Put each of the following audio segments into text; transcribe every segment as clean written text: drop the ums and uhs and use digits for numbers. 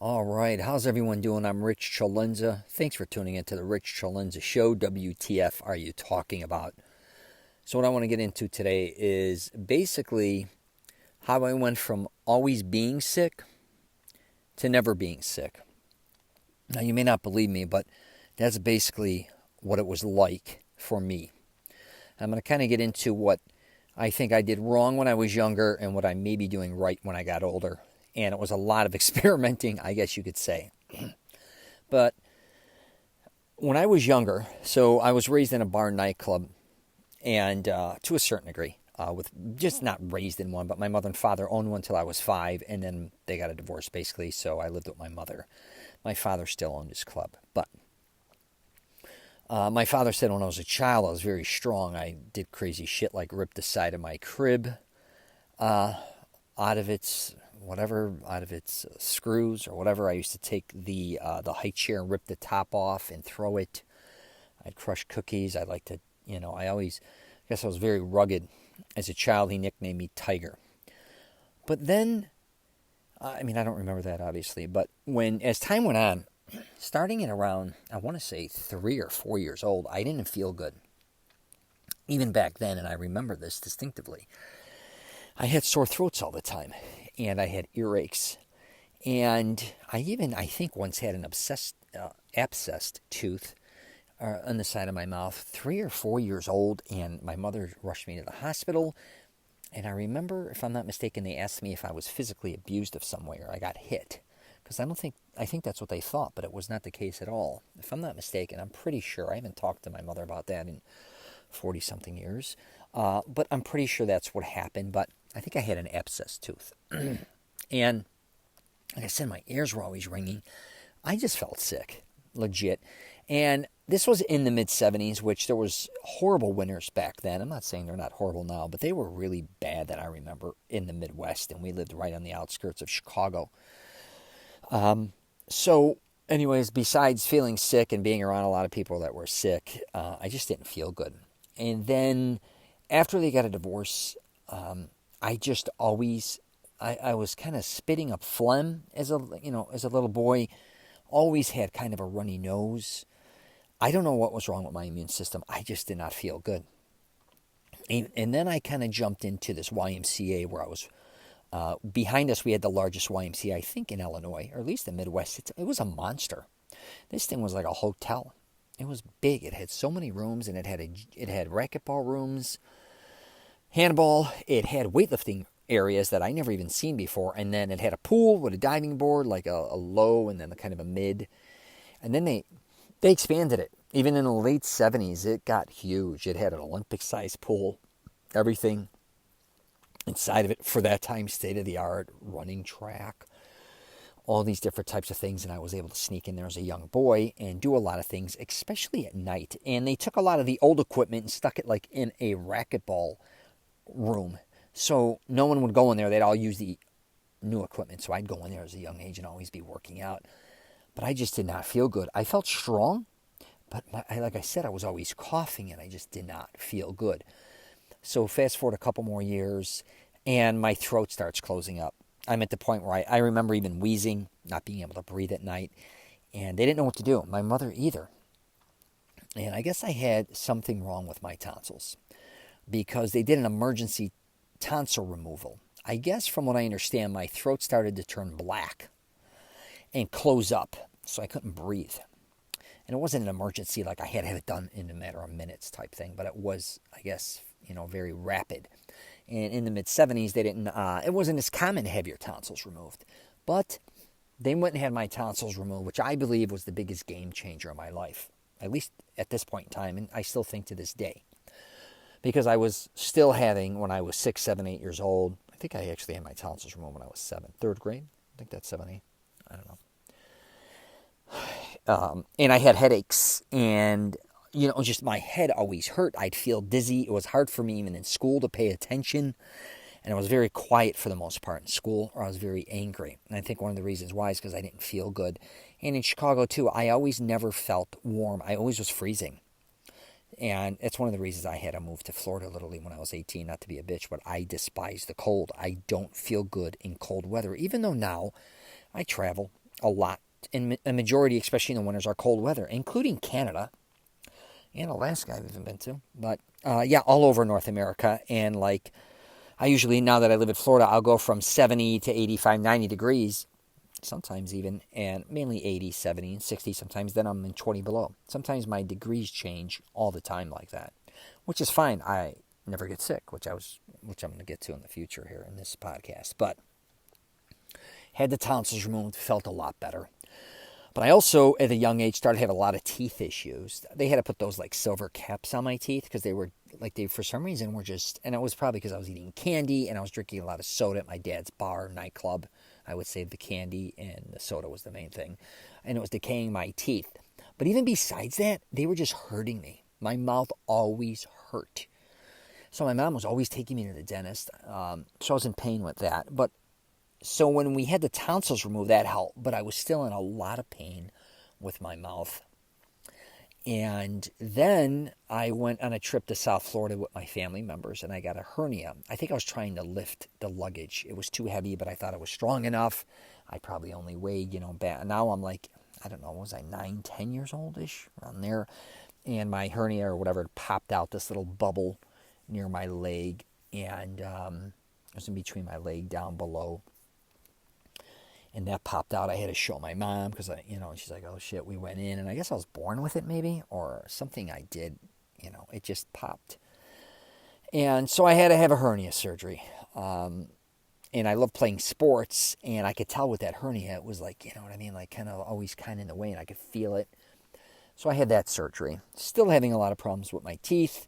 All right, how's everyone doing? I'm Rich CELENZA. Thanks for tuning into the Rich CELENZA Show. WTF are you talking about? So, what I want to get into today is basically how I went from always being sick to never being sick. Now, you may not believe me, but that's basically what it was like for me. I'm going to kind of get into what I think I did wrong when I was younger and what I may be doing right when I got older. And it was a lot of experimenting, I guess you could say. But when I was younger, so I was raised in a bar nightclub, and to a certain degree, with just not raised in one, but my mother and father owned one till I was 5, and then they got a divorce basically, so I lived with my mother. My father still owned his club, but my father said when I was a child I was very strong. I did crazy shit like rip the side of my crib out of its screws or whatever. I used to take the high chair and rip the top off and throw it. I'd crush cookies. I like to, I guess I was very rugged. As a child, he nicknamed me Tiger. But then, I don't remember that obviously, but as time went on, starting at around, I want to say 3 or 4 years old, I didn't feel good. Even back then, and I remember this distinctively, I had sore throats all the time, and I had earaches. And I think, once had an abscessed tooth on the side of my mouth, 3 or 4 years old, and my mother rushed me to the hospital. And I remember, if I'm not mistaken, they asked me if I was physically abused of some way or I got hit. Because I think that's what they thought, but it was not the case at all. If I'm not mistaken, I'm pretty sure, I haven't talked to my mother about that in 40-something years, but I'm pretty sure that's what happened, but I think I had an abscessed tooth. And like I said, my ears were always ringing. I just felt sick, legit. And this was in the mid-'70s, which there was horrible winters back then. I'm not saying they're not horrible now, but they were really bad that I remember in the Midwest, and we lived right on the outskirts of Chicago. So anyways, besides feeling sick and being around a lot of people that were sick, I just didn't feel good. And then after they got a divorce, I just always, I was kind of spitting up phlegm as a little boy. Always had kind of a runny nose. I don't know what was wrong with my immune system. I just did not feel good. And then I kind of jumped into this YMCA where I was, behind us we had the largest YMCA, I think, in Illinois, or at least the Midwest. It was a monster. This thing was like a hotel. It was big. It had so many rooms, and it had racquetball rooms, handball. It had weightlifting areas that I never even seen before, and then it had a pool with a diving board, like a low and then kind of a mid. And then they expanded it. Even in the late 70s, it got huge. It had an Olympic-sized pool, everything inside of it for that time, state-of-the-art, running track, all these different types of things. And I was able to sneak in there as a young boy and do a lot of things, especially at night. And they took a lot of the old equipment and stuck it like in a racquetball room. So no one would go in there. They'd all use the new equipment. So I'd go in there as a young age and always be working out. But I just did not feel good. I felt strong, but like I said, I was always coughing and I just did not feel good. So fast forward a couple more years and my throat starts closing up. I'm at the point where I remember even wheezing, not being able to breathe at night. And they didn't know what to do. My mother either. And I guess I had something wrong with my tonsils because they did an emergency tonsil removal. I guess from what I understand, my throat started to turn black and close up, so I couldn't breathe. And it wasn't an emergency like I had to have it done in a matter of minutes type thing, but it was, I guess, very rapid. And in the mid-'70s, they didn't. It wasn't as common to have your tonsils removed, but they went and had my tonsils removed, which I believe was the biggest game changer of my life, at least at this point in time, and I still think to this day. Because I was still having, when I was 6, 7, 8 years old, I think I actually had my tonsils removed when I was 7, 3rd grade. I think that's 7, 8. I don't know. And I had headaches, and just my head always hurt. I'd feel dizzy. It was hard for me even in school to pay attention, and I was very quiet for the most part in school, or I was very angry. And I think one of the reasons why is because I didn't feel good. And in Chicago too, I always never felt warm. I always was freezing. And it's one of the reasons I had to move to Florida literally when I was 18, not to be a bitch, but I despise the cold. I don't feel good in cold weather, even though now I travel. a lot. And a majority, especially in the winters, are cold weather, including Canada and Alaska I've even been to. But yeah, all over North America. And like, I usually, now that I live in Florida, I'll go from 70 to 85, 90 degrees, sometimes even, and mainly 80, 70, and 60 sometimes. Then I'm in 20 below. Sometimes my degrees change all the time like that, which is fine. I never get sick, which I'm going to get to in the future here in this podcast. But had the tonsils removed, felt a lot better. But I also, at a young age, started to have a lot of teeth issues. They had to put those like silver caps on my teeth because they were like, they for some reason were just, and it was probably because I was eating candy and I was drinking a lot of soda at my dad's bar, nightclub. I would say the candy and the soda was the main thing. And it was decaying my teeth. But even besides that, they were just hurting me. My mouth always hurt. So my mom was always taking me to the dentist. So I was in pain with that. But so when we had the tonsils removed, that helped, but I was still in a lot of pain with my mouth. And then I went on a trip to South Florida with my family members, and I got a hernia. I think I was trying to lift the luggage. It was too heavy, but I thought it was strong enough. I probably only weighed, now I'm like, I don't know, was I 9, 10 years old-ish, around there? And my hernia or whatever popped out, this little bubble near my leg, and it was in between my leg down below. And that popped out. I had to show my mom because, she's like, oh, shit, we went in. And I guess I was born with it maybe or something I did. It just popped. And so I had to have a hernia surgery. And I love playing sports. And I could tell with that hernia, it was like, you know what I mean? Like kind of always kind of in the way and I could feel it. So I had that surgery. Still having a lot of problems with my teeth.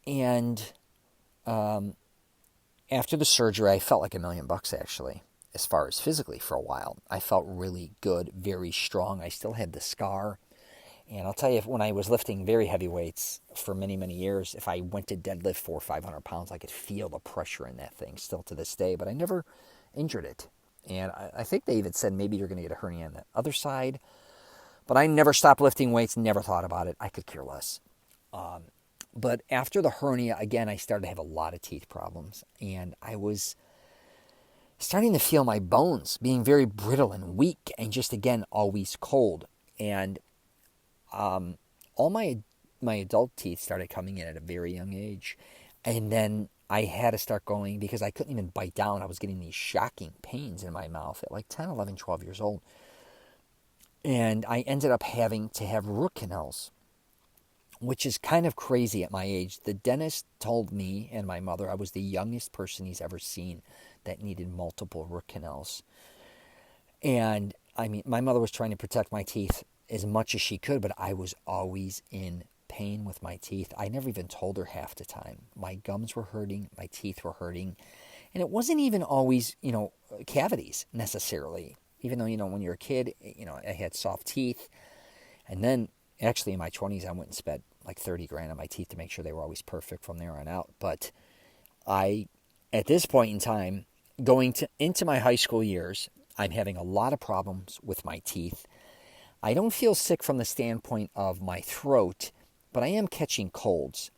And after the surgery, I felt like $1,000,000 actually. As far as physically for a while. I felt really good, very strong. I still had the scar. And I'll tell you, when I was lifting very heavy weights for many, many years, if I went to deadlift 400 or 500 pounds, I could feel the pressure in that thing still to this day. But I never injured it. And I think they even said maybe you're going to get a hernia on the other side. But I never stopped lifting weights, never thought about it. I could care less. But after the hernia, again, I started to have a lot of teeth problems. And I was starting to feel my bones being very brittle and weak and just, again, always cold. And all my adult teeth started coming in at a very young age. And then I had to start going because I couldn't even bite down. I was getting these shocking pains in my mouth at like 10, 11, 12 years old. And I ended up having to have root canals, which is kind of crazy at my age. The dentist told me and my mother I was the youngest person he's ever seen that needed multiple root canals. And I mean, my mother was trying to protect my teeth as much as she could, but I was always in pain with my teeth. I never even told her half the time. My gums were hurting, my teeth were hurting. And it wasn't even always, cavities necessarily. Even though, when you're a kid, I had soft teeth. And then actually in my 20s, I went and spent like 30 grand on my teeth to make sure they were always perfect from there on out. But at this point in time, going into my high school years, I'm having a lot of problems with my teeth. I don't feel sick from the standpoint of my throat, but I am catching colds.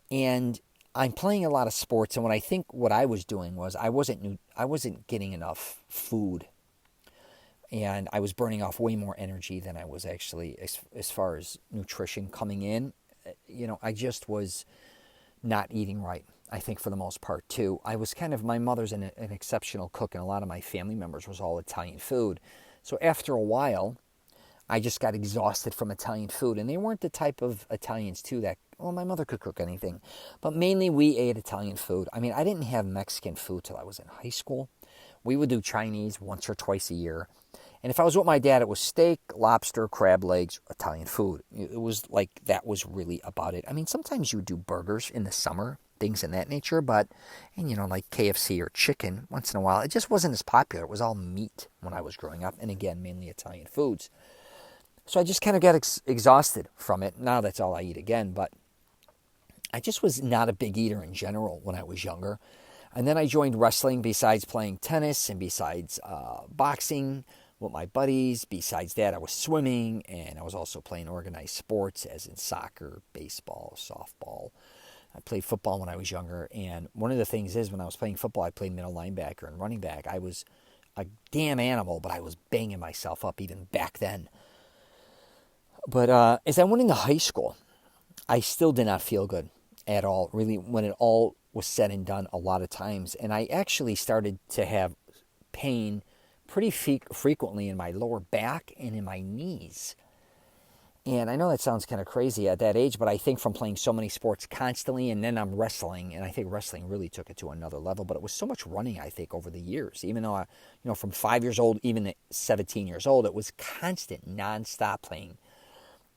And I'm playing a lot of sports, and what I was doing was I wasn't getting enough food. And I was burning off way more energy than I was actually as far as nutrition coming in. I just was not eating right. I think for the most part too. I was my mother's an exceptional cook, and a lot of my family members was all Italian food. So after a while, I just got exhausted from Italian food, and they weren't the type of Italians too that, my mother could cook anything. But mainly we ate Italian food. I mean, I didn't have Mexican food till I was in high school. We would do Chinese once or twice a year. And if I was with my dad, it was steak, lobster, crab legs, Italian food. It was like, that was really about it. I mean, sometimes you would do burgers in the summer, things in that nature, but, like KFC or chicken once in a while, it just wasn't as popular. It was all meat when I was growing up, and again, mainly Italian foods. So I just kind of got exhausted from it. Now that's all I eat again, but I just was not a big eater in general when I was younger. And then I joined wrestling besides playing tennis and besides boxing with my buddies. Besides that, I was swimming, and I was also playing organized sports, as in soccer, baseball, softball. I played football when I was younger, and one of the things is when I was playing football, I played middle linebacker and running back. I was a damn animal, but I was banging myself up even back then. But as I went into high school, I still did not feel good at all, really, when it all was said and done a lot of times. And I actually started to have pain pretty frequently in my lower back and in my knees. And I know that sounds kind of crazy at that age, but I think from playing so many sports constantly, and then I'm wrestling, and I think wrestling really took it to another level. But it was so much running, I think, over the years. Even though from 5 years old, even at 17 years old, it was constant, nonstop playing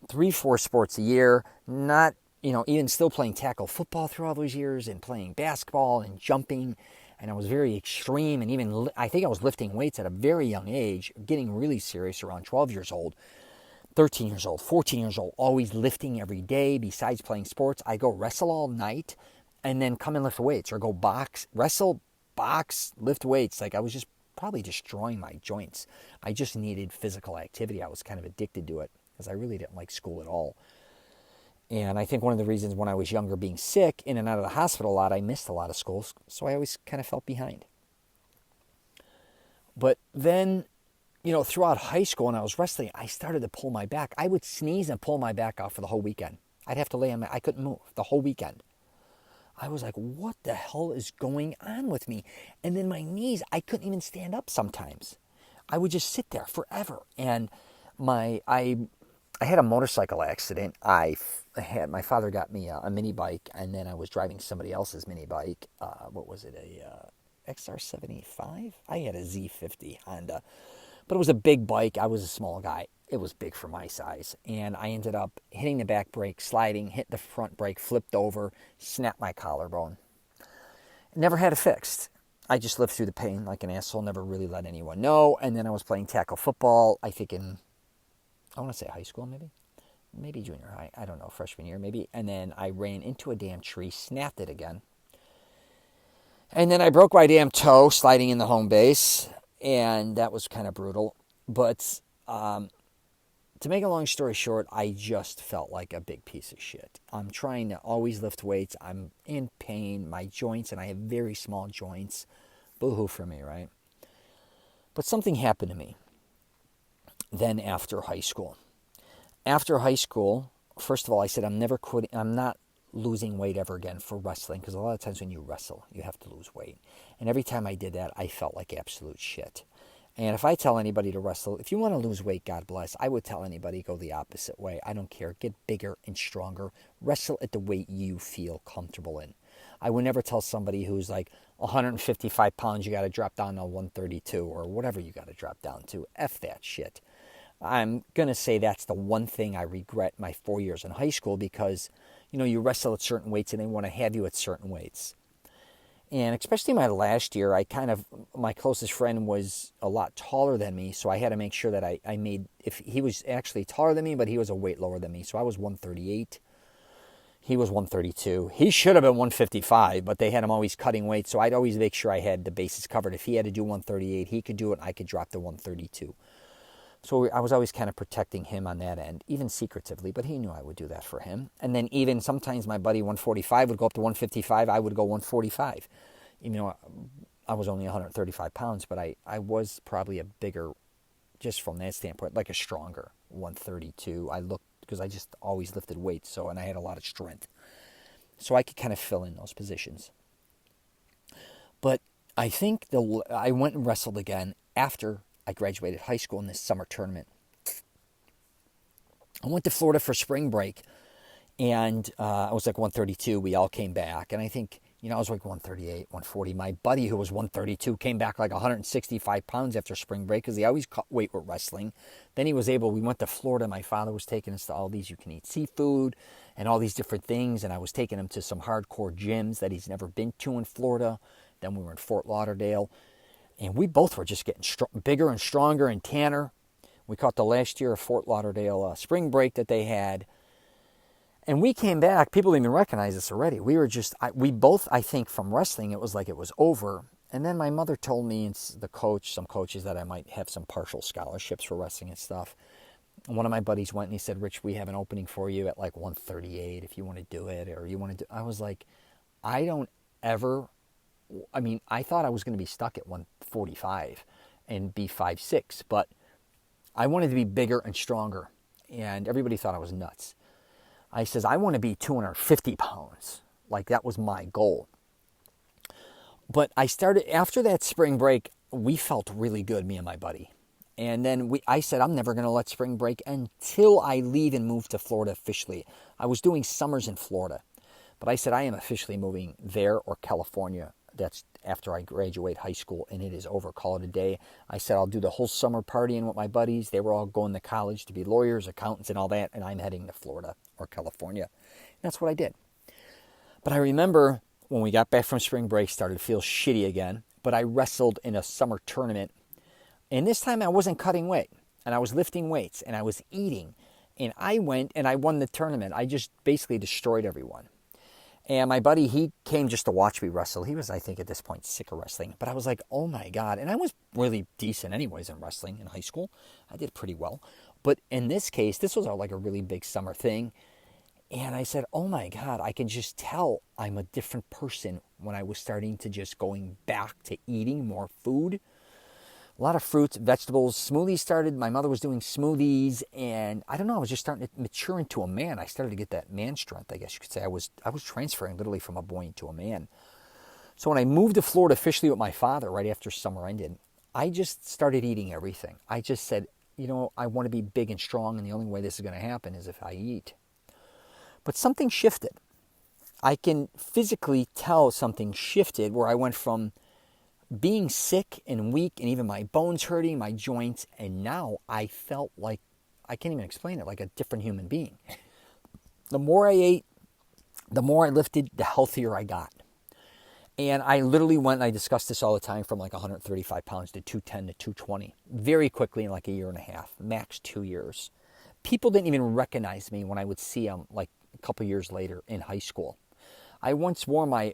3-4 sports a year. Not, even still playing tackle football through all those years, and playing basketball and jumping. And I was very extreme, and even I think I was lifting weights at a very young age, getting really serious around 12 years old. 13 years old, 14 years old, always lifting every day. Besides playing sports, I go wrestle all night and then come and lift weights, or go wrestle, box, lift weights. Like, I was just probably destroying my joints. I just needed physical activity. I was kind of addicted to it because I really didn't like school at all. And I think one of the reasons when I was younger, being sick, in and out of the hospital a lot, I missed a lot of schools. So I always kind of felt behind. But then, throughout high school when I was wrestling, I started to pull my back. I would sneeze and pull my back out for the whole weekend. I'd have to lay on I couldn't move the whole weekend. I was like, what the hell is going on with me? And then my knees, I couldn't even stand up sometimes. I would just sit there forever. And I had a motorcycle accident. My father got me a mini bike, and then I was driving somebody else's mini bike. What was it? A XR75? I had a Z50 Honda. But it was a big bike. I was a small guy. It was big for my size. And I ended up hitting the back brake, sliding, hit the front brake, flipped over, snapped my collarbone. Never had it fixed. I just lived through the pain like an asshole, never really let anyone know. And then I was playing tackle football, I think I want to say high school maybe. Maybe junior high. I don't know, freshman year maybe. And then I ran into a damn tree, snapped it again. And then I broke my damn toe sliding in the home base. And that was kind of brutal. But to make a long story short, I just felt like a big piece of shit. I'm trying to always lift weights. I'm in pain. My joints, and I have very small joints. Boo-hoo for me, right? But something happened to me then after high school. After high school, first of all, I said I'm never quitting. I'm not losing weight ever again for wrestling, because a lot of times when you wrestle, you have to lose weight. And every time I did that, I felt like absolute shit. And if I tell anybody to wrestle, if you want to lose weight, God bless, I would tell anybody go the opposite way. I don't care. Get bigger and stronger. Wrestle at the weight you feel comfortable in. I would never tell somebody who's like 155 pounds, you got to drop down to 132 or whatever you got to drop down to. F that shit. I'm going to say that's the one thing I regret my 4 years in high school, because you wrestle at certain weights and they want to have you at certain weights. And especially my last year, my closest friend was a lot taller than me, so I had to make sure that I made, if he was actually taller than me, but he was a weight lower than me. So I was 138. He was 132. He should have been 155, but they had him always cutting weight, so I'd always make sure I had the bases covered. If he had to do 138, he could do it, and I could drop to 132. So I was always kind of protecting him on that end, even secretively, but he knew I would do that for him. And then even sometimes my buddy 145 would go up to 155, I would go 145. Even though I was only 135 pounds, but I was probably a bigger, just from that standpoint, like a stronger 132. Because I just always lifted weights, and I had a lot of strength. So I could kind of fill in those positions. But I think I went and wrestled again after I graduated high school in this summer tournament. I went to Florida for spring break, and I was like 132. We all came back, and I think, I was like 138, 140. My buddy who was 132 came back like 165 pounds after spring break, because he always caught weight with wrestling. Then we went to Florida. My father was taking us to all these you-can-eat seafood and all these different things, and I was taking him to some hardcore gyms that he's never been to in Florida. Then we were in Fort Lauderdale. And we both were just getting bigger and stronger and tanner. We caught the last year of Fort Lauderdale spring break that they had. And we came back. People didn't even recognize us already. We were we both, I think, from wrestling, it was like it was over. And then my mother told me and some coaches, that I might have some partial scholarships for wrestling and stuff. And one of my buddies went and he said, Rich, we have an opening for you at like 138 if you want to do it, or you want to do. I was like, I thought I was going to be stuck at 145. and be 5'6", but I wanted to be bigger and stronger, and everybody thought I was nuts. I says, I want to be 250 pounds. Like, that was my goal. But I started, after that spring break, we felt really good, me and my buddy. And then I said, I'm never going to let spring break until I leave and move to Florida officially. I was doing summers in Florida. But I said, I am officially moving there or California. That's after I graduate high school, and it is over. Call it a day. I said, I'll do the whole summer partying with my buddies. They were all going to college to be lawyers, accountants, and all that. And I'm heading to Florida or California. And that's what I did. But I remember when we got back from spring break, started to feel shitty again. But I wrestled in a summer tournament. And this time I wasn't cutting weight, and I was lifting weights, and I was eating. And I went and I won the tournament. I just basically destroyed everyone. And my buddy, he came just to watch me wrestle. He was, I think, at this point, sick of wrestling. But I was like, oh my God. And I was really decent anyways in wrestling in high school. I did pretty well. But in this case, this was like a really big summer thing. And I said, oh my God, I can just tell I'm a different person when I was starting to just going back to eating more food. A lot of fruits, vegetables, smoothies started. My mother was doing smoothies, and I don't know, I was just starting to mature into a man. I started to get that man strength, I guess you could say. I was transferring literally from a boy into a man. So when I moved to Florida officially with my father right after summer ended, I just started eating everything. I just said, I want to be big and strong, and the only way this is going to happen is if I eat. But something shifted. I can physically tell something shifted where I went from being sick and weak and even my bones hurting, my joints, and now I felt like, I can't even explain it, like a different human being. The more I ate, the more I lifted, the healthier I got. And I literally went, and I discuss this all the time, from like 135 pounds to 210 to 220 very quickly in like a year and a half, max 2 years. People didn't even recognize me when I would see them like a couple years later in high school. I once wore my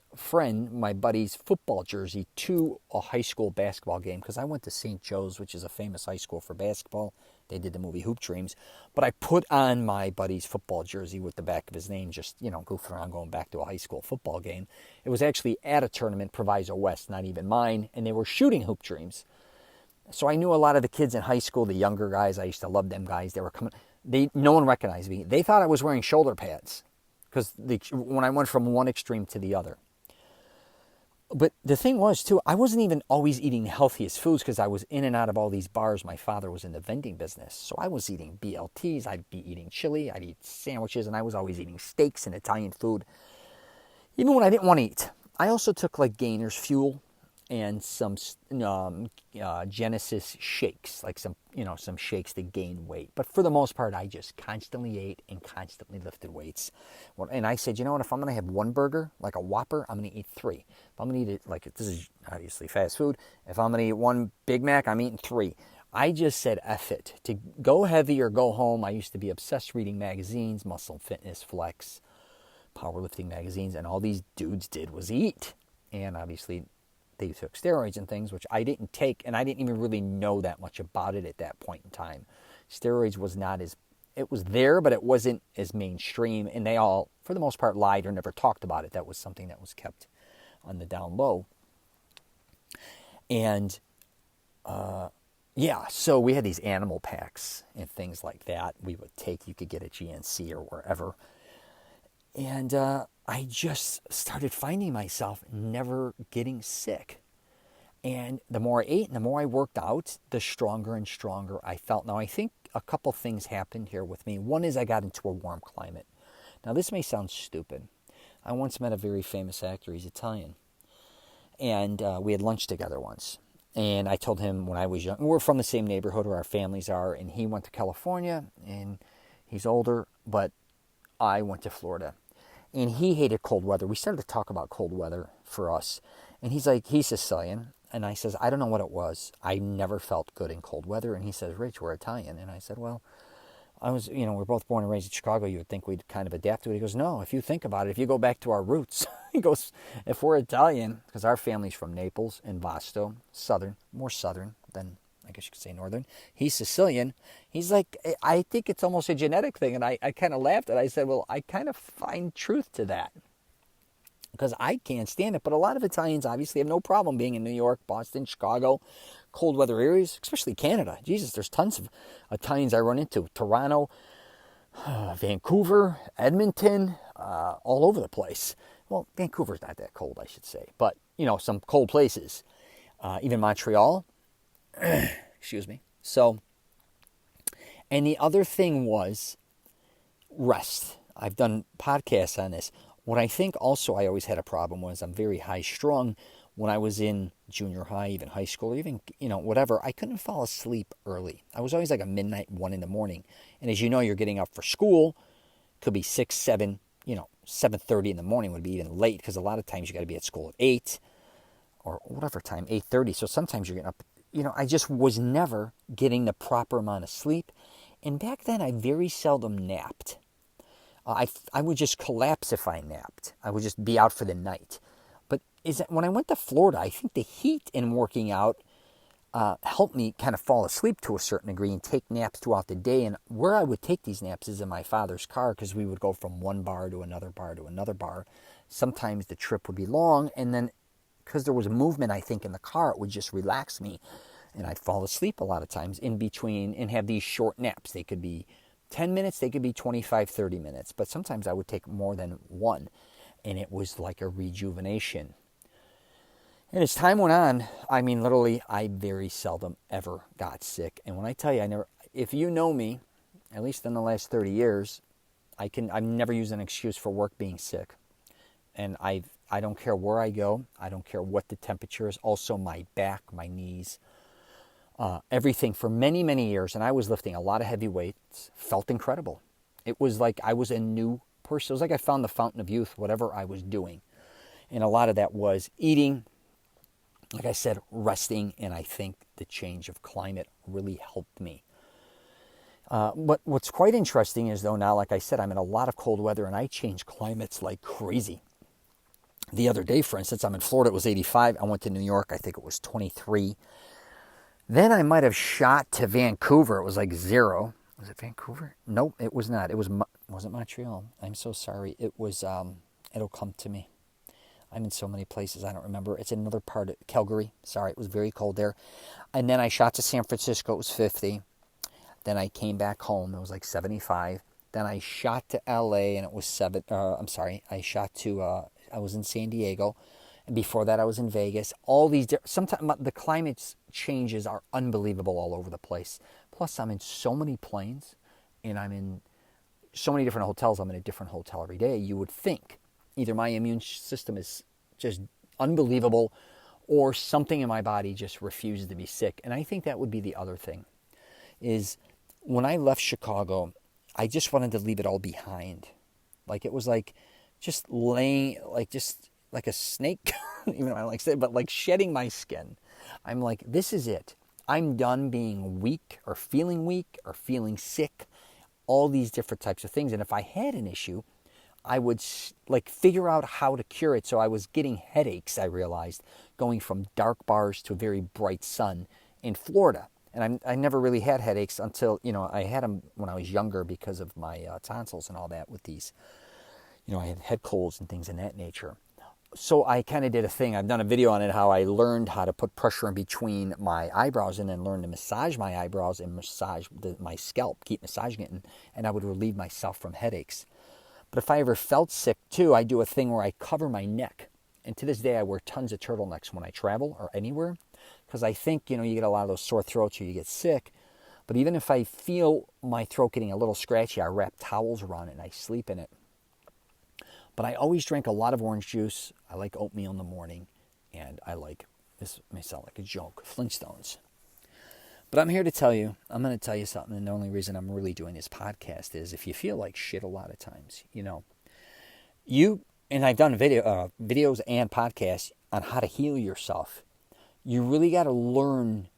buddy's football jersey to a high school basketball game because I went to St. Joe's, which is a famous high school for basketball. They did the movie Hoop Dreams. But I put on my buddy's football jersey with the back of his name, just, goofing around going back to a high school football game. It was actually at a tournament, Proviso West, not even mine, and they were shooting Hoop Dreams. So I knew a lot of the kids in high school, the younger guys. I used to love them guys. They were coming. No one recognized me. They thought I was wearing shoulder pads, because when I went from one extreme to the other. But the thing was, too, I wasn't even always eating the healthiest foods because I was in and out of all these bars. My father was in the vending business. So I was eating BLTs, I'd be eating chili, I'd eat sandwiches, and I was always eating steaks and Italian food, even when I didn't want to eat. I also took like Gainer's Fuel and some Genesis shakes, like some shakes to gain weight. But for the most part, I just constantly ate and constantly lifted weights. And I said, if I'm going to have one burger, like a Whopper, I'm going to eat 3. If I'm going to eat it, like, this is obviously fast food. If I'm going to eat one Big Mac, I'm eating 3. I just said F it. To go heavy or go home, I used to be obsessed reading magazines, Muscle Fitness, Flex, powerlifting magazines, and all these dudes did was eat. And obviously, they took steroids and things, which I didn't take, and I didn't even really know that much about it at that point in time. Steroids was not as, it was there, but it wasn't as mainstream, and they all, for the most part, lied or never talked about it. That was something that was kept on the down low. And, so we had these animal packs and things like that we would take. You could get at GNC or wherever. And I just started finding myself never getting sick. And the more I ate and the more I worked out, the stronger and stronger I felt. Now, I think a couple things happened here with me. One is I got into a warm climate. Now, this may sound stupid. I once met a very famous actor. He's Italian. And we had lunch together once. And I told him when I was young, we're from the same neighborhood where our families are. And he went to California, and he's older, but I went to Florida. And he hated cold weather. We started to talk about cold weather for us. And he's like, he's Sicilian. And I says, I don't know what it was. I never felt good in cold weather. And he says, Rich, we're Italian. And I said, well, we're both born and raised in Chicago. You would think we'd kind of adapt to it. He goes, no, if you think about it, if you go back to our roots, he goes, if we're Italian, because our family's from Naples and Vasto, more southern than, I guess you could say, northern. He's Sicilian. He's like, I think it's almost a genetic thing. And I kind of laughed, and I said, well, I kind of find truth to that, because I can't stand it. But a lot of Italians obviously have no problem being in New York, Boston, Chicago, cold weather areas, especially Canada. Jesus, there's tons of Italians I run into. Toronto, Vancouver, Edmonton, all over the place. Well, Vancouver's not that cold, I should say. But, some cold places. Even Montreal. Excuse me. So, and the other thing was rest. I've done podcasts on this. What I think also I always had a problem was I'm very high strung. When I was in junior high, even high school, or even, whatever, I couldn't fall asleep early. I was always like a midnight, 1 in the morning. And as you know, you're getting up for school. Could be 6, 7, 7:30 in the morning would be even late because a lot of times you got to be at school at 8 or whatever time, 8:30. So sometimes you're getting up. I just was never getting the proper amount of sleep. And back then, I very seldom napped. I would just collapse if I napped. I would just be out for the night. But when I went to Florida, I think the heat and working out helped me kind of fall asleep to a certain degree and take naps throughout the day. And where I would take these naps is in my father's car because we would go from one bar to another bar to another bar. Sometimes the trip would be long, and then because there was movement, I think, in the car, it would just relax me. And I'd fall asleep a lot of times in between and have these short naps. They could be 10 minutes, they could be 25, 30 minutes. But sometimes I would take more than one. And it was like a rejuvenation. And as time went on, literally, I very seldom ever got sick. And when I tell you, if you know me, at least in the last 30 years, I've never used an excuse for work being sick. And I don't care where I go. I don't care what the temperature is. Also, my back, my knees, everything for many, many years. And I was lifting a lot of heavy weights. Felt incredible. It was like I was a new person. It was like I found the fountain of youth, whatever I was doing. And a lot of that was eating, like I said, resting. And I think the change of climate really helped me. But what's quite interesting is, though, now, like I said, I'm in a lot of cold weather and I change climates like crazy. The other day, for instance, I'm in Florida, it was 85. I went to New York, I think it was 23. Then I might have shot to Vancouver. It was like 0. Was it Vancouver? Nope, it was not. It wasn't Montreal. I'm so sorry. It was, it'll come to me. I'm in so many places, I don't remember. It's another part of Calgary. Sorry, it was very cold there. And then I shot to San Francisco. It was 50. Then I came back home. It was like 75. Then I shot to LA and it was 7. I shot to, I was in San Diego. And before that, I was in Vegas. All these, sometimes the climate changes are unbelievable all over the place. Plus, I'm in so many planes and I'm in so many different hotels. I'm in a different hotel every day. You would think either my immune system is just unbelievable or something in my body just refuses to be sick. And I think that would be the other thing is when I left Chicago, I just wanted to leave it all behind. Like it was like just laying, just like a snake, even though I don't like to say it, but like shedding my skin. I'm like, this is it. I'm done being weak or feeling sick, all these different types of things. And if I had an issue, I would figure out how to cure it. So I was getting headaches, I realized, going from dark bars to a very bright sun in Florida. And I never really had headaches until, I had them when I was younger because of my tonsils and all that with these, I had head colds and things in that nature. So I kind of did a thing. I've done a video on it, how I learned how to put pressure in between my eyebrows and then learn to massage my eyebrows and massage my scalp, keep massaging it, and I would relieve myself from headaches. But if I ever felt sick too, I do a thing where I cover my neck. And to this day, I wear tons of turtlenecks when I travel or anywhere. Because I think, you get a lot of those sore throats or you get sick. But even if I feel my throat getting a little scratchy, I wrap towels around it and I sleep in it. But I always drink a lot of orange juice. I like oatmeal in the morning. And I like, this may sound like a joke, Flintstones. But I'm here to tell you, I'm going to tell you something. And the only reason I'm really doing this podcast is if you feel like shit a lot of times, and I've done videos and podcasts on how to heal yourself. You really got to learn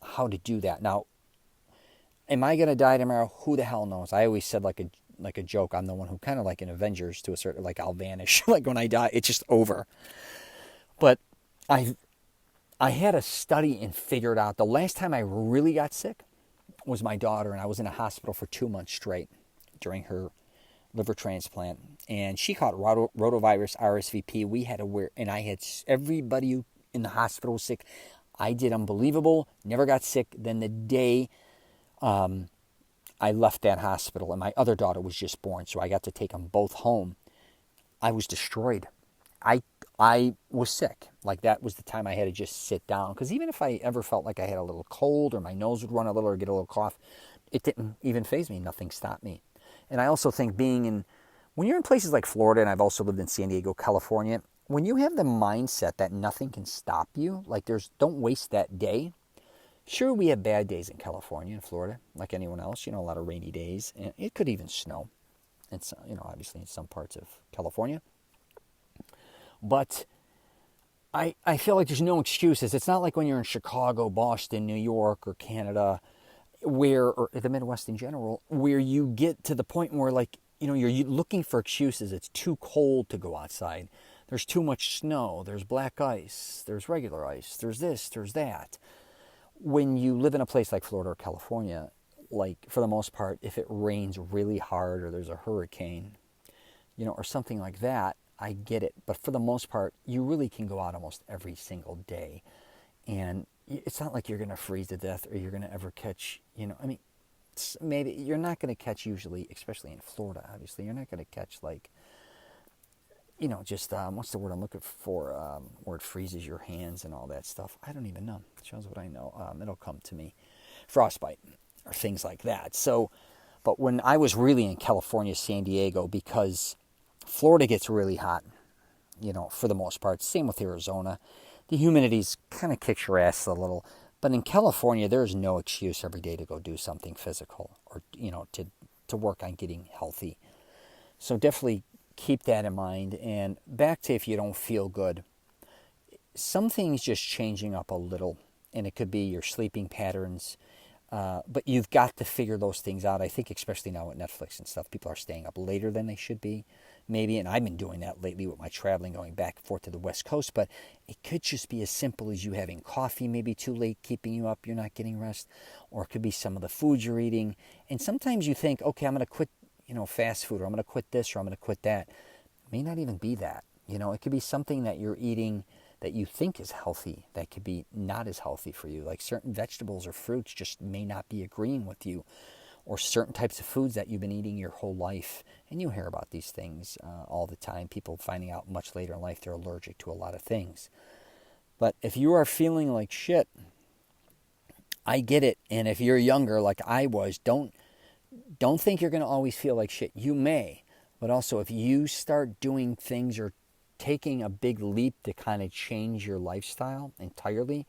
how to do that. Now, am I going to die tomorrow? Who the hell knows? I always said like a joke. I'm the one who kind of like in Avengers to a certain, like I'll vanish. Like when I die, it's just over. But I had to study and figure it out. The last time I really got sick was my daughter, and I was in a hospital for 2 months straight during her liver transplant. And she caught rotavirus, RSVP. We had to wear, and I had everybody in the hospital was sick. I did unbelievable, never got sick. Then the day I left that hospital and my other daughter was just born, so I got to take them both home, I was destroyed. I I was sick. Like that was the time I had to just sit down. Because even if I ever felt like I had a little cold or my nose would run a little or get a little cough, it didn't even faze me. Nothing stopped me. And I also think when you're in places like Florida, and I've also lived in San Diego, California, when you have the mindset that nothing can stop you, like don't waste that day. Sure, we have bad days in California and Florida, like anyone else, a lot of rainy days, and it could even snow. It's, obviously in some parts of California. But I feel like there's no excuses. It's not like when you're in Chicago, Boston, New York, or Canada, or the Midwest in general, where you get to the point where you're looking for excuses. It's too cold to go outside. There's too much snow. There's black ice. There's regular ice. There's this. There's that. When you live in a place like Florida or California, like for the most part, if it rains really hard or there's a hurricane, or something like that, I get it. But for the most part, you really can go out almost every single day. And it's not like you're going to freeze to death or you're going to ever catch, maybe you're not going to catch usually, especially in Florida, obviously, you're not going to catch just, what's the word I'm looking for, where it freezes your hands and all that stuff. I don't even know. It shows what I know. It'll come to me. Frostbite or things like that. So, but when I was really in California, San Diego, because Florida gets really hot, for the most part. Same with Arizona. The humidity's kind of kicks your ass a little. But in California, there's no excuse every day to go do something physical or, to work on getting healthy. So definitely keep that in mind. And back to if you don't feel good, some things just changing up a little. And it could be your sleeping patterns. But you've got to figure those things out. I think especially now with Netflix and stuff, people are staying up later than they should be. Maybe, and I've been doing that lately with my traveling, going back and forth to the West Coast, but it could just be as simple as you having coffee maybe too late, keeping you up, you're not getting rest, or it could be some of the food you're eating. And sometimes you think, okay, I'm going to quit, fast food, or I'm going to quit this, or I'm going to quit that. It may not even be that. It could be something that you're eating that you think is healthy that could be not as healthy for you. Like certain vegetables or fruits just may not be agreeing with you, or certain types of foods that you've been eating your whole life. And you hear about these things all the time. People finding out much later in life they're allergic to a lot of things. But if you are feeling like shit, I get it. And if you're younger like I was, don't think you're going to always feel like shit. You may. But also if you start doing things or taking a big leap to kind of change your lifestyle entirely,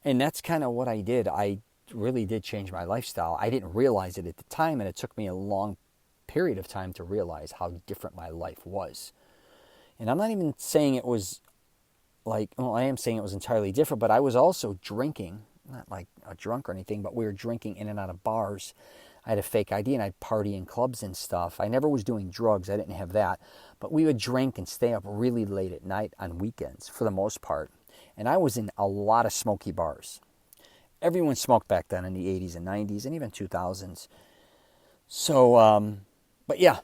and that's kind of what I did. I really did change my lifestyle. I didn't realize it at the time, and it took me a long period of time to realize how different my life was. And I'm not even saying it was I am saying it was entirely different, but I was also drinking, not like a drunk or anything, but we were drinking in and out of bars. I had a fake ID and I'd party in clubs and stuff. I never was doing drugs. I didn't have that. But we would drink and stay up really late at night on weekends for the most part. And I was in a lot of smoky bars. Everyone smoked back then in the 80s and 90s and even 2000s. So, but yeah,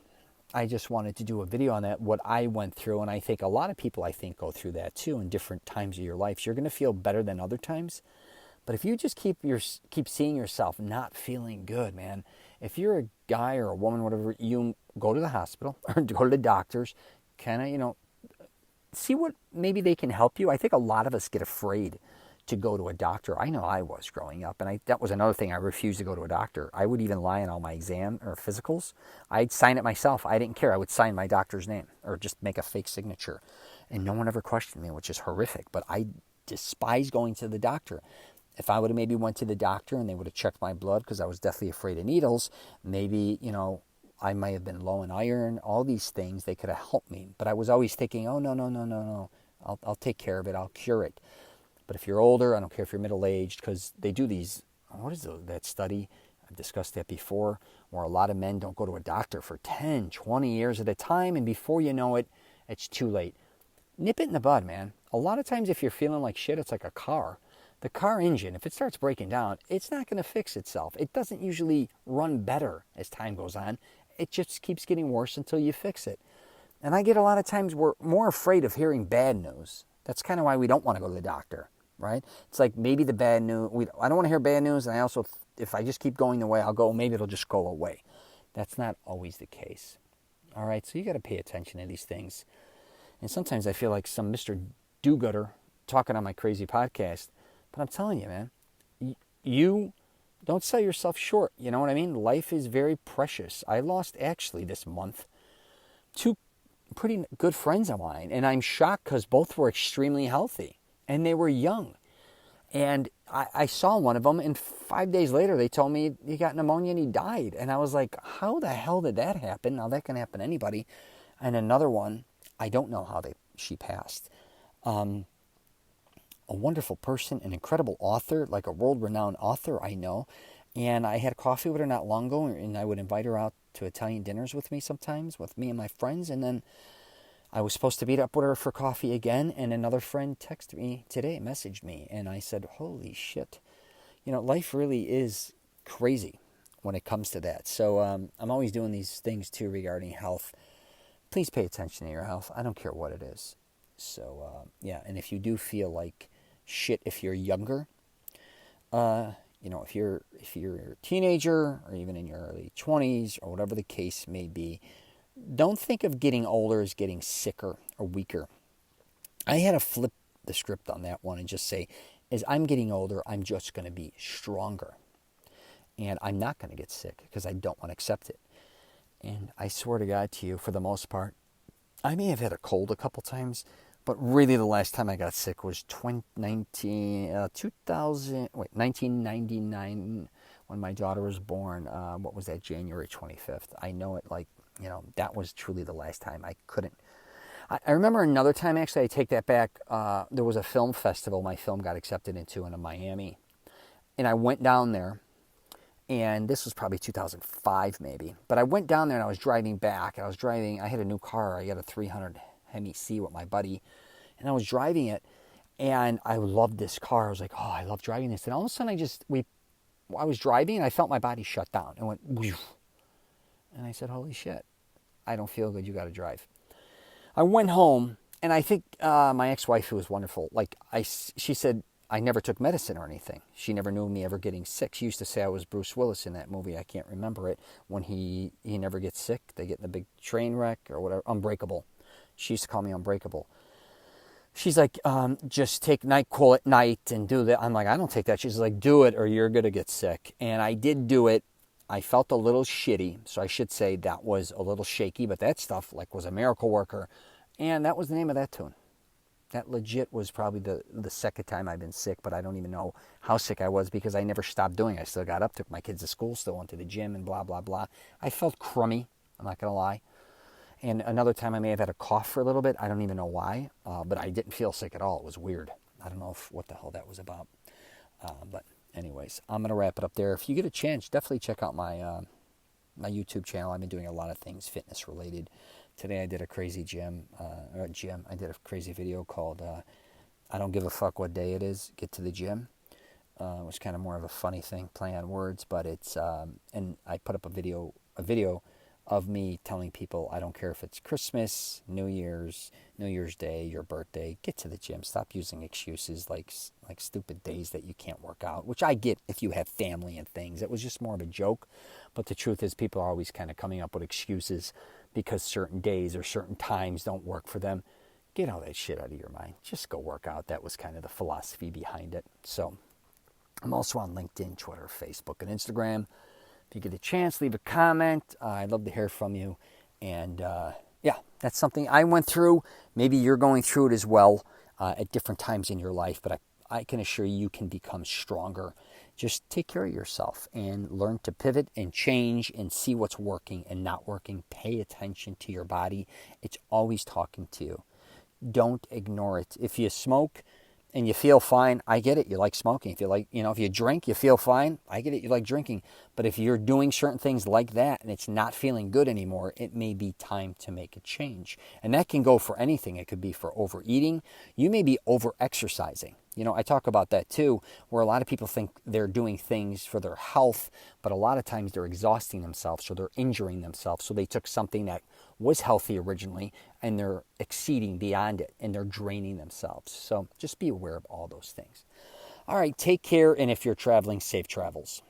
I just wanted to do a video on that, what I went through. And I think a lot of people, go through that too in different times of your life. You're going to feel better than other times. But if you just keep seeing yourself not feeling good, man, if you're a guy or a woman, whatever, you go to the hospital or go to the doctors, kind of, see what maybe they can help you. I think a lot of us get afraid to go to a doctor. I know I was growing up, and that was another thing. I refused to go to a doctor. I would even lie on all my exam or physicals. I'd sign it myself. I didn't care. I would sign my doctor's name or just make a fake signature. And no one ever questioned me, which is horrific. But I despise going to the doctor. If I would have maybe went to the doctor and they would have checked my blood because I was deathly afraid of needles, maybe, I might have been low in iron, all these things, they could have helped me. But I was always thinking, oh, no. I'll take care of it. I'll cure it. But if you're older, I don't care if you're middle-aged, because they do these, what is that study? I've discussed that before, where a lot of men don't go to a doctor for 10, 20 years at a time, and before you know it, it's too late. Nip it in the bud, man. A lot of times if you're feeling like shit, it's like a car. The car engine, if it starts breaking down, it's not going to fix itself. It doesn't usually run better as time goes on. It just keeps getting worse until you fix it. And I get a lot of times we're more afraid of hearing bad news. That's kind of why we don't want to go to the doctor. right? It's like maybe the bad news, I don't want to hear bad news, and I also, if I just keep going the way I'll go, maybe it'll just go away. That's not always the case. All right, so you got to pay attention to these things. And sometimes I feel like some Mr. Do-gooder talking on my crazy podcast, but I'm telling you, man, you don't sell yourself short. You know what I mean? Life is very precious. I lost, actually, this month, 2 pretty good friends of mine, and I'm shocked because both were extremely healthy, and they were young. And I saw one of them, and 5 days later, they told me he got pneumonia and he died. And I was like, how the hell did that happen? Now, that can happen to anybody. And another one, I don't know how she passed. A wonderful person, an incredible author, like a world-renowned author I know. And I had coffee with her not long ago, and I would invite her out to Italian dinners with me sometimes, with me and my friends. And then I was supposed to meet up with her for coffee again, and another friend texted me today, messaged me, and I said, holy shit. You know, life really is crazy when it comes to that. So I'm always doing these things, too, regarding health. Please pay attention to your health. I don't care what it is. So, yeah, and if you do feel like shit if you're younger, if you're a teenager or even in your early 20s or whatever the case may be, don't think of getting older as getting sicker or weaker. I had to flip the script on that one and just say, as I'm getting older, I'm just going to be stronger. And I'm not going to get sick because I don't want to accept it. And I swear to God to you, for the most part, I may have had a cold a couple times, but really the last time I got sick was 1999 when my daughter was born. What was that, January 25th? I know it like, that was truly the last time I couldn't. I remember another time, actually, I take that back. There was a film festival my film got accepted into in Miami. And I went down there, and this was probably 2005 maybe. But I went down there and I was driving back. I had a new car. I got a 300 Hemi C with my buddy. And I was driving it, and I loved this car. I was like, oh, I love driving this. And all of a sudden, I was driving, and I felt my body shut down. It went, whew. And I said, holy shit, I don't feel good. You got to drive. I went home, and I think my ex-wife, who was wonderful, she said I never took medicine or anything. She never knew me ever getting sick. She used to say I was Bruce Willis in that movie. I can't remember it. When he never gets sick, they get in a big train wreck or whatever. Unbreakable. She used to call me Unbreakable. She's like, just take NyQuil at night and do that. I'm like, I don't take that. She's like, do it or you're going to get sick. And I did do it. I felt a little shitty, so I should say that was a little shaky, but that stuff was a miracle worker, and that was the name of that tune. That legit was probably the second time I've been sick, but I don't even know how sick I was because I never stopped doing it. I still got up, took my kids to school, still went to the gym, and blah, blah, blah. I felt crummy, I'm not going to lie. And another time I may have had a cough for a little bit. I don't even know why, but I didn't feel sick at all. It was weird. I don't know what the hell that was about, but anyways, I'm going to wrap it up there. If you get a chance, definitely check out my YouTube channel. I've been doing a lot of things fitness related. Today I did a crazy I did a crazy video called I Don't Give a Fuck What Day It Is, Get to the Gym. It was kind of more of a funny thing, play on words, but it's, and I put up a video of me telling people I don't care if it's Christmas, New Year's Day, your birthday, get to the gym. Stop using excuses like stupid days that you can't work out, which I get if you have family and things. It was just more of a joke, but the truth is people are always kind of coming up with excuses because certain days or certain times don't work for them. Get all that shit out of your mind. Just go work out. That was kind of the philosophy behind it. So I'm also on LinkedIn, Twitter, Facebook, and Instagram. If you get a chance, leave a comment. I'd love to hear from you. And yeah, that's something I went through. Maybe you're going through it as well at different times in your life. But I can assure you can become stronger. Just take care of yourself and learn to pivot and change and see what's working and not working. Pay attention to your body. It's always talking to you. Don't ignore it. If you smoke and you feel fine, I get it. You like smoking. If you if you drink, you feel fine. I get it. You like drinking. But if you're doing certain things like that and it's not feeling good anymore, it may be time to make a change. And that can go for anything. It could be for overeating. You may be over-exercising. I talk about that too, where a lot of people think they're doing things for their health, but a lot of times they're exhausting themselves or they're injuring themselves. So they took something that was healthy originally and they're exceeding beyond it and they're draining themselves. So just be aware of all those things. All right, take care, and if you're traveling, safe travels.